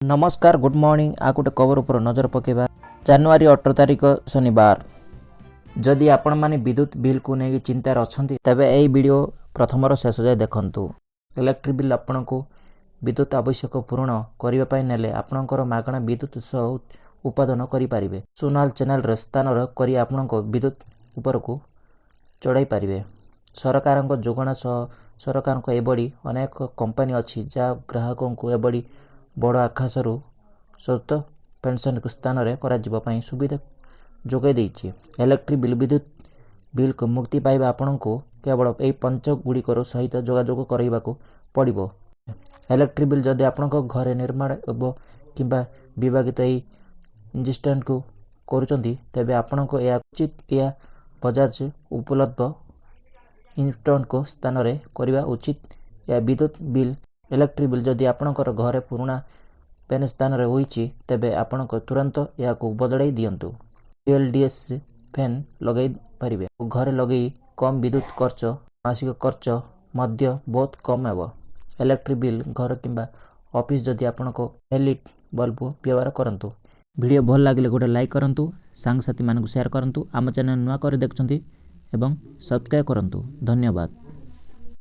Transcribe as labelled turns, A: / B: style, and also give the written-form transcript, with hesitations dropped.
A: नमस्कार good morning आ गोटे खबर उपर नजर पकेबा जनवरी 18 तारिख शनिवार। जदि आपण माने विद्युत बिल को नहीं चिंतार अछंती तबे एई वीडियो प्रथमर शेष जाय देखंतु। इलेक्ट्रिक बिल आपनको विद्युत आवश्यक पूर्ण करिबा पय नेले आपनकर मागणा विद्युत उत्पादन करि पारिबे। सोनाल चैनल रे स्थान करी आपनको विद्युत ऊपर को चढ़ाई पारिबे। सरकार को जोगणा सरकार को एबडी अनेक कंपनी अछि जा ग्राहकों को एबडी बड़ आकाशरू स्वत पेंशन स्थान रे करा जिबा पई सुविधा जोगाई देछि। इलेक्ट्रिक बिल विद्युत बिल को मुक्ति पाइबा आपनको केवल एई पंच गुड़िकर सहित जोगाजोग करबाको पड़िबो। इलेक्ट्रिक बिल जदि आपनको घरे निर्माण एबो किंबा विभागित एई इंस्टेंट को करूचंती तबे आपनको या उचित या बजाज उपलब्ध इंस्टेंट को स्थान रे करबा उचित। या विद्युत बिल इलेक्ट्रिक बिल जदि आपनकर घरे पुराना पेन स्थान रे होईची तबे आपनको तुरंत या को बदलाई दियंतु। एलडीएस फैन लगाई पारिबे। घरे लगई कम विद्युत खर्च मासिक खर्च मध्य बहुत कम हेबो। इलेक्ट्रिक बिल घर किंबा ऑफिस जदि आपनको एलईडी बल्ब व्यवहार करंतु। वीडियो भल लागिले गोटे लाइक करंतु, सांग साथी मानकु शेयर करंतु, आम चैनल नुआ करे देखछंती एवं सब्सक्राइब करंतु। धन्यवाद।